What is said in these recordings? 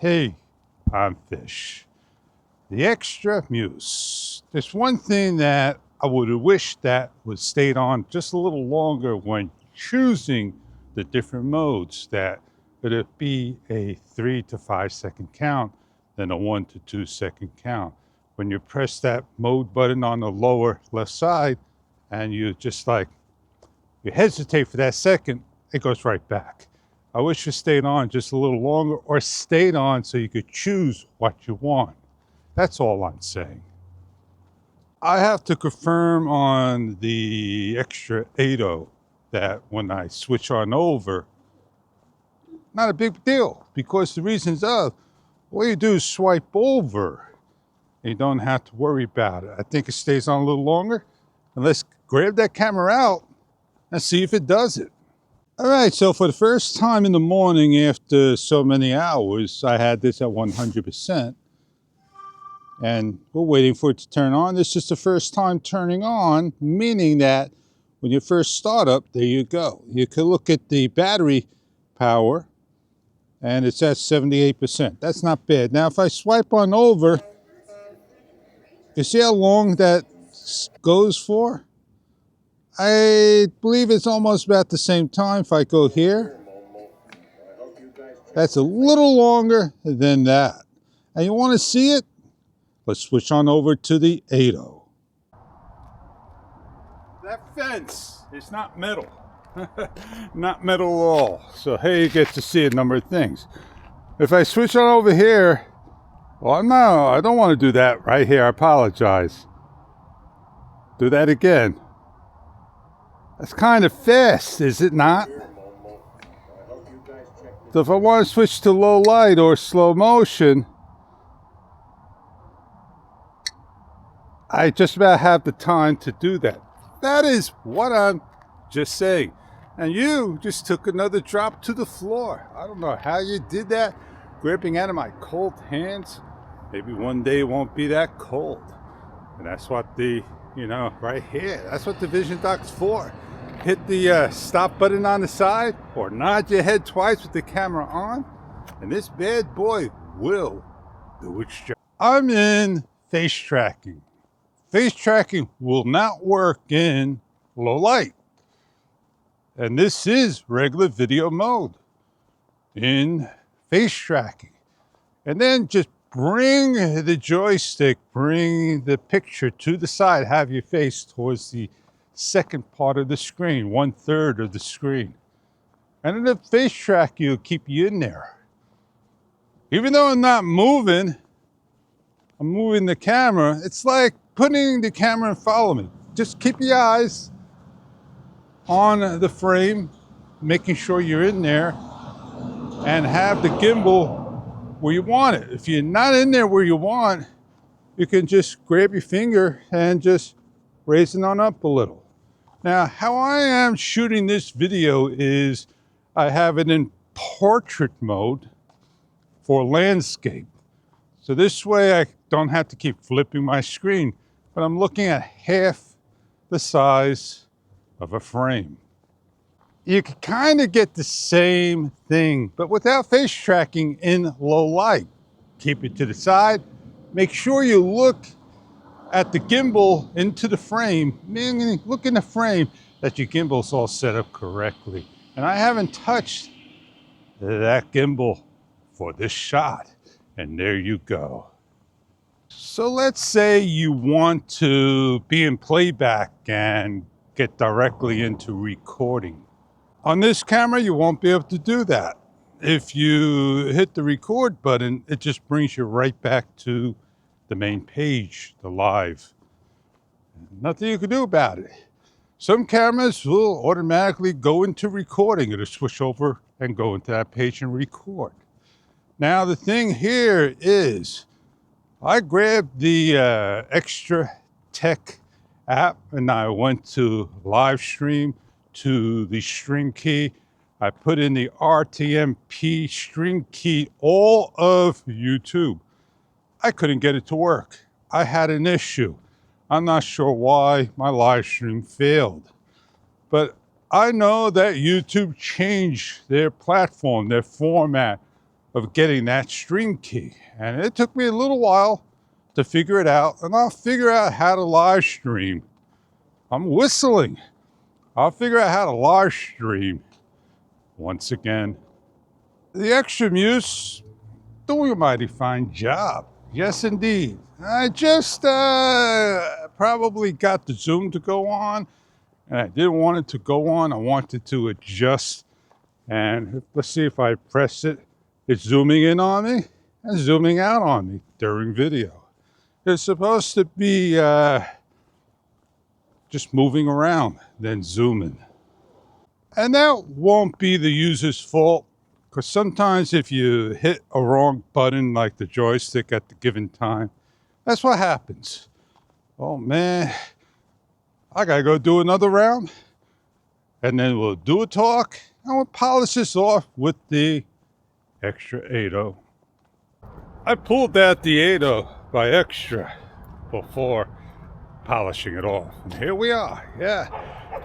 Hey, I'm Fish, the extra muse. There's one thing that I would have wished that would stayed on just a little longer when choosing the different modes, that it'd be a 3 to 5 second count than a 1 to 2 second count. When you press that mode button on the lower left side and you just like, you hesitate for that second, it goes right back. I wish it stayed on just a little longer, or stayed on so you could choose what you want. That's all I'm saying. I have to confirm on the extra ATTO that when I switch on over, not a big deal, because the reasons of, all you do is swipe over. You don't have to worry about it. I think it stays on a little longer. And let's grab that camera out and see if it does it. All right, so for the first time in the morning after so many hours, I had this at 100%. And we're waiting for it to turn on. This is the first time turning on, meaning that when you first start up, there you go. You can look at the battery power, and it's at 78%. That's not bad. Now, if I swipe on over, you see how long that goes for? I believe it's almost about the same time. If I go here, that's a little longer than that. And you want to see it? Let's switch on over to the ATTO. That fence is not metal. Not metal at all. So here you get to see a number of things. If I switch on over here, well, no, I don't want to do that right here. I apologize. Do that again. That's kind of fast, is it not? So if I want to switch to low light or slow motion, I just about have the time to do that. That is what I'm just saying. And you just took another drop to the floor. I don't know how you did that, gripping out of my cold hands. Maybe one day it won't be that cold. And that's what the, right here, that's what the Vision Dock's for. Hit the stop button on the side, or nod your head twice with the camera on, and this bad boy will do its job. I'm in face tracking. Face tracking will not work in low light. And this is regular video mode in face tracking. And then just bring the joystick, bring the picture to the side, have your face towards the second part of the screen, 1/3 of the screen. And in the face track, you'll keep you in there. Even though I'm not moving, I'm moving the camera. It's like putting the camera and follow me. Just keep your eyes on the frame, making sure you're in there, and have the gimbal where you want it. If you're not in there where you want, you can just grab your finger and just raise it on up a little. Now, how I am shooting this video is I have it in portrait mode for landscape. So this way I don't have to keep flipping my screen, but I'm looking at half the size of a frame. You can kind of get the same thing, but without face tracking in low light. Keep it to the side. Make sure you look at the gimbal into the frame, meaning look in the frame that your gimbal's all set up correctly. And I haven't touched that gimbal for this shot. And there you go. So let's say you want to be in playback and get directly into recording. On this camera, you won't be able to do that. If you hit the record button, it just brings you right back to the main page, the live. Nothing you can do about it. Some cameras will automatically go into recording. It'll switch over and go into that page and record. Now the thing here is, I grabbed the Extra Tech app and I went to live stream to the string key. I put in the RTMP string key, all of YouTube. I couldn't get it to work. I had an issue. I'm not sure why my live stream failed. But I know that YouTube changed their platform, their format, of getting that stream key. And it took me a little while to figure it out, and I'll figure out how to live stream. I'm whistling. I'll figure out how to live stream once again. The Extra Muse doing a mighty fine job. Yes, indeed. I just probably got the zoom to go on, and I didn't want it to go on. I wanted to adjust. And let's see if I press it. It's zooming in on me and zooming out on me during video. It's supposed to be just moving around, then zooming. And that won't be the user's fault, because sometimes if you hit a wrong button, like the joystick at the given time, that's what happens. Oh man, I gotta go do another round, and then we'll do a talk, and we'll polish this off with the Extra ATTO. I pulled out the ATTO by Extra before polishing it off. And here we are, yeah.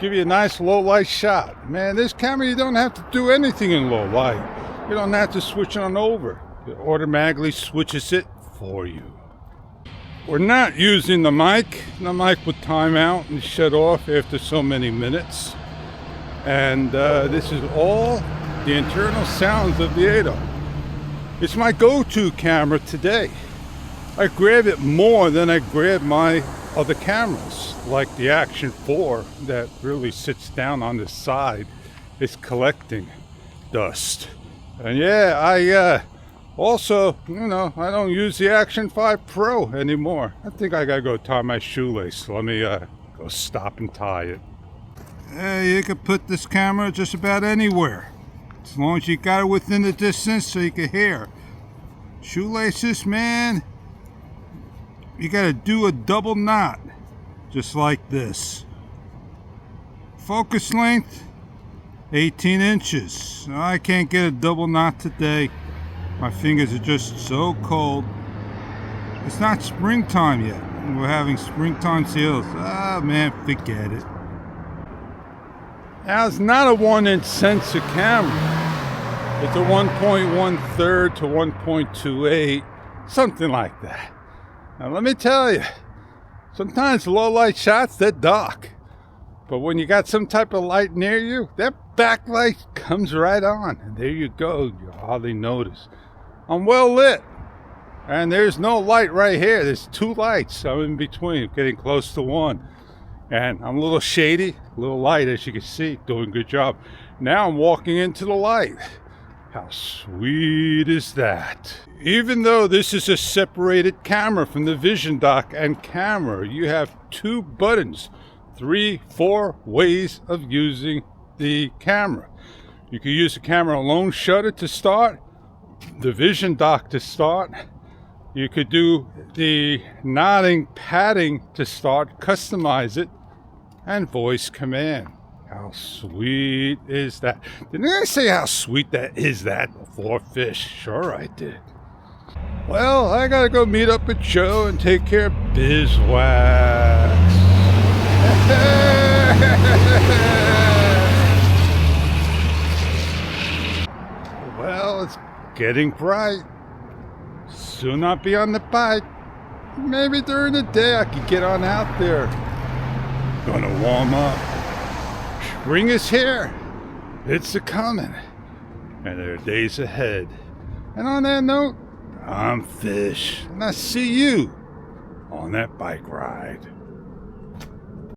Give you a nice low light shot. Man, this camera, you don't have to do anything in low light. You don't have to switch on over. It automatically switches it for you. We're not using the mic. The mic would time out and shut off after so many minutes. And this is all the internal sounds of the ATTO. It's my go-to camera today. I grab it more than I grab my other cameras, like the Action 4 that really sits down on the side. It's collecting dust. And yeah, I also, I don't use the Action 5 Pro anymore. I think I gotta go tie my shoelace. Let me go stop and tie it. You can put this camera just about anywhere, as long as you got it within the distance so you can hear. Shoelaces, man, you gotta do a double knot, just like this. Focus length, 18 inches. I can't get a double knot today. My fingers are just so cold. It's not springtime yet. We're having springtime sales. Ah, man, forget it. Now, it's not a 1-inch sensor camera. It's a 1.13 to 1.28, something like that. Now, let me tell you, sometimes low light shots, they're dark. But when you got some type of light near you, that backlight comes right on. And there you go, you hardly notice. I'm well lit. And there's no light right here. There's two lights. I'm in between, getting close to one. And I'm a little shady, a little light, as you can see, doing a good job. Now I'm walking into the light. How sweet is that? Even though this is a separated camera from the vision dock and camera, you have two buttons, 3, 4 ways of using the camera. You can use the camera alone shutter to start, the vision dock to start. You could do the nodding, patting to start, customize it, and voice command. How sweet is that? Didn't I say how sweet that is that before, Fish? Sure I did. Well, I gotta go meet up with Joe and take care of Bizwax. Well, it's getting bright. Soon I'll be on the bike. Maybe during the day I could get on out there. Gonna warm up. Spring is here. It's a-coming. And there are days ahead. And on that note, I'm Fish. And I see you on that bike ride.